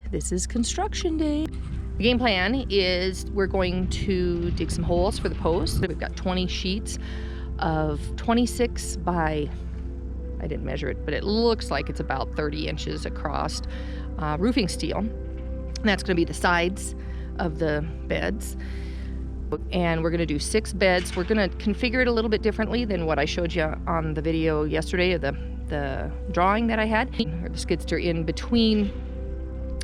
This is construction day. The game plan is we're going to dig some holes for the post. We've got 20 sheets of 26 by, I didn't measure it, but it looks like it's about 30 inches across roofing steel. And that's going to be the sides of the beds. And we're going to do 6 beds. We're going to configure it a little bit differently than what I showed you on the video yesterday of the drawing that I had. The skid steer in between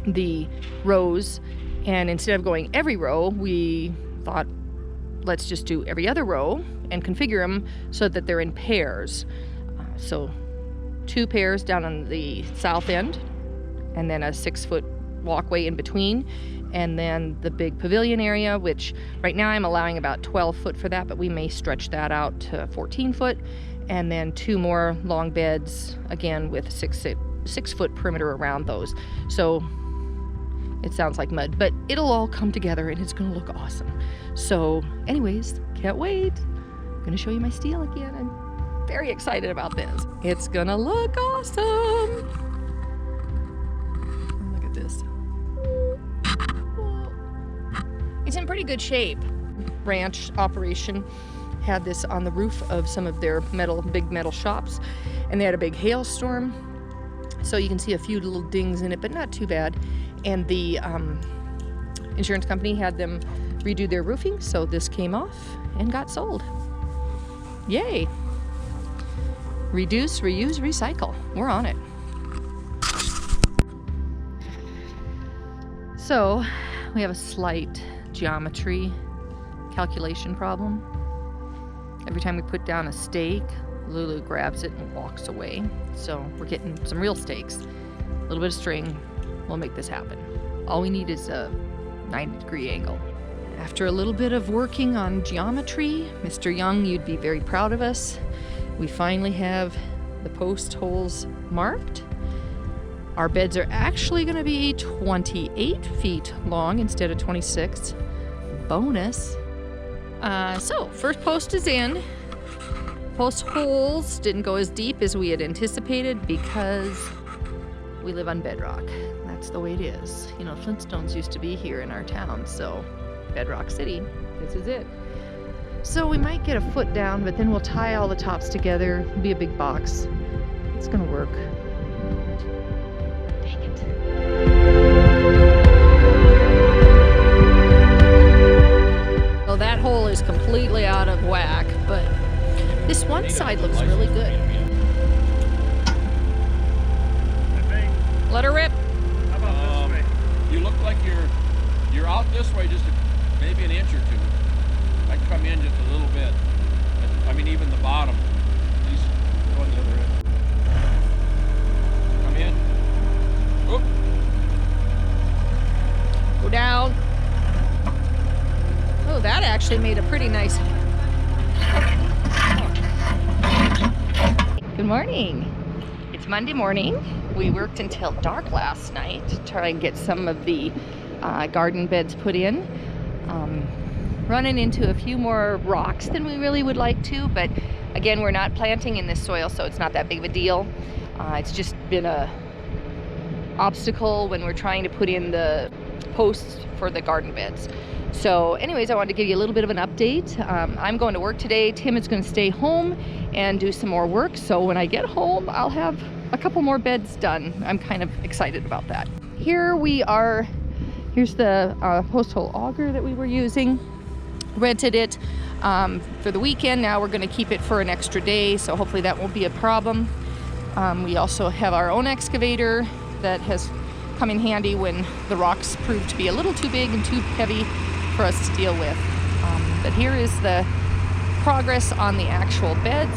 the rows, and instead of going every row, we thought let's just do every other row and configure them so that they're in pairs. So 2 pairs down on the south end, and then a 6-foot walkway in between, and then the big pavilion area, which right now I'm allowing about 12 foot for that, but we may stretch that out to 14 foot, and then 2 more long beds, again with 6-foot perimeter around those. So it sounds like mud, but it'll all come together and it's gonna look awesome. So anyways, can't wait. I'm gonna show you my steel again. I'm very excited about this. It's gonna look awesome. Look at this. It's in pretty good shape. Ranch operation had this on the roof of some of their big metal shops, and they had a big hailstorm. So you can see a few little dings in it, but not too bad. And the insurance company had them redo their roofing, so this came off and got sold. Yay! Reduce, reuse, recycle. We're on it. So we have a slight geometry calculation problem. Every time we put down a stake, Lulu grabs it and walks away. So we're getting some real stakes, a little bit of string. We'll make this happen. All we need is a 90-degree angle. After a little bit of working on geometry, Mr. Young, you'd be very proud of us. We finally have the post holes marked. Our beds are actually going to be 28 feet long instead of 26. Bonus. So first post is in. Post holes didn't go as deep as we had anticipated because we live on bedrock. That's the way it is. You know, Flintstones used to be here in our town, so Bedrock City, this is it. So we might get a foot down, but then we'll tie all the tops together. It'll be a big box. It's gonna work. Dang it. Well, that hole is completely out of whack, but this one side looks really good. Let her rip. How about this way? You look like you're out this way just maybe an inch or 2. I come in just a little bit. I mean, even the bottom. At least go on the other end. Come in. Whoop. Go down. Oh, that actually made a pretty nice. Good morning. It's Monday morning. We worked until dark last night to try and get some of the garden beds put in. Running into a few more rocks than we really would like to, but again, we're not planting in this soil, so it's not that big of a deal. It's just been a obstacle when we're trying to put in the posts for the garden beds. So anyways, I wanted to give you a little bit of an update. I'm going to work today. Tim is going to stay home and do some more work. So when I get home, I'll have a couple more beds done. I'm kind of excited about that. Here we are. Here's the post hole auger that we were using. Rented it for the weekend. Now we're going to keep it for an extra day, so hopefully that won't be a problem. We also have our own excavator that has come in handy when the rocks prove to be a little too big and too heavy for us to deal with. But here is the progress on the actual beds.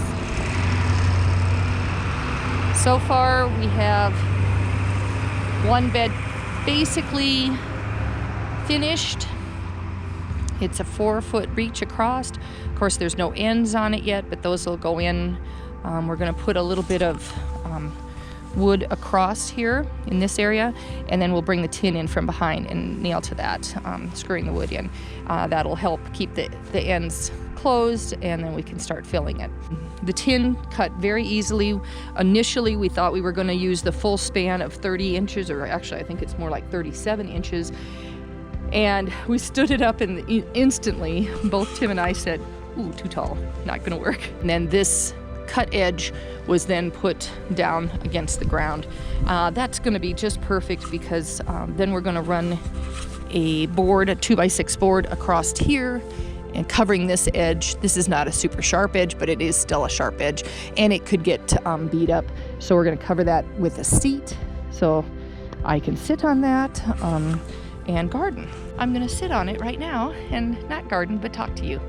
So far we have one bed basically finished. It's a 4-foot reach across. Of course, there's no ends on it yet, but those will go in. We're going to put a little bit of wood across here in this area, and then we'll bring the tin in from behind and nail to that, screwing the wood in. That'll help keep the ends closed, and then we can start filling it. The tin cut very easily. Initially, we thought we were going to use the full span of 30 inches, or actually I think it's more like 37 inches. And we stood it up, and instantly, both Tim and I said, ooh, too tall, not gonna work. And then this cut edge was then put down against the ground. That's gonna be just perfect, because then we're gonna run a board, a 2x6 board across here, and covering this edge. This is not a super sharp edge, but it is still a sharp edge, and it could get beat up. So we're gonna cover that with a seat, so I can sit on that and garden. I'm gonna sit on it right now and not garden, but talk to you.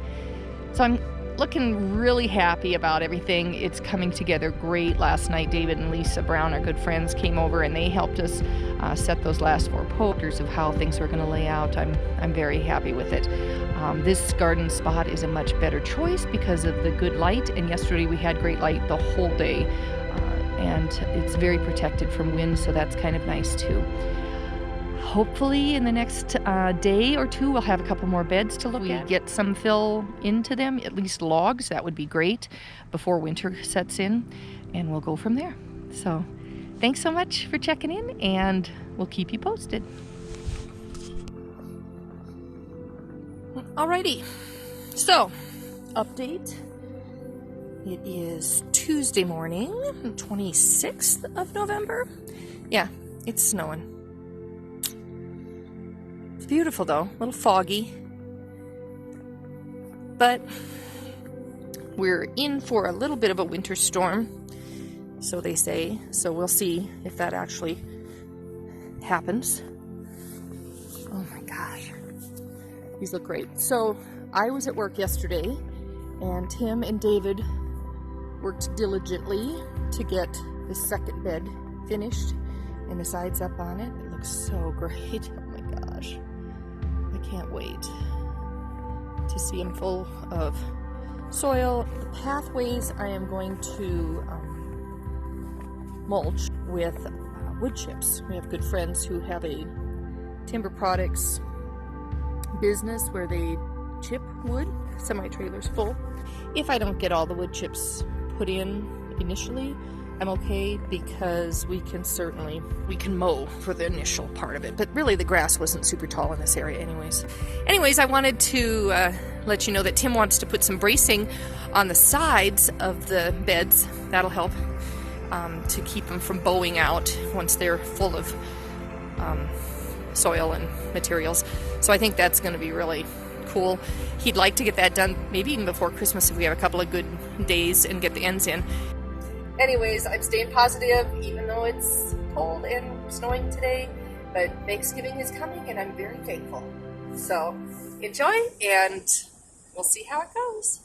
So I'm looking really happy about everything. It's coming together great. Last night, David and Lisa Brown, our good friends, came over and they helped us set those last 4 posters of how things were gonna lay out. I'm very happy with it. This garden spot is a much better choice because of the good light, and yesterday we had great light the whole day, and it's very protected from wind, so that's kind of nice too. Hopefully in the next day or two, we'll have a couple more beds to look at. We get some fill into them, at least logs. That would be great before winter sets in, and we'll go from there. So thanks so much for checking in, and we'll keep you posted. Alrighty, so update. It is Tuesday morning, 26th of November. Yeah, it's snowing. Beautiful though, a little foggy, but we're in for a little bit of a winter storm, so they say. So we'll see if that actually happens. Oh my gosh, these look great. So I was at work yesterday, and Tim and David worked diligently to get the second bed finished and the sides up on it. It looks so great. Oh my gosh. I can't wait to see them full of soil. The pathways I am going to mulch with wood chips. We have good friends who have a timber products business where they chip wood, semi-trailers full. If I don't get all the wood chips put in initially, I'm okay, because we can mow for the initial part of it. But really the grass wasn't super tall in this area anyways. I wanted to let you know that Tim wants to put some bracing on the sides of the beds. That'll help to keep them from bowing out once they're full of soil and materials. So I think that's going to be really cool. He'd like to get that done maybe even before Christmas if we have a couple of good days and get the ends in. Anyways, I'm staying positive, even though it's cold and snowing today, but Thanksgiving is coming, and I'm very thankful. So enjoy, and we'll see how it goes.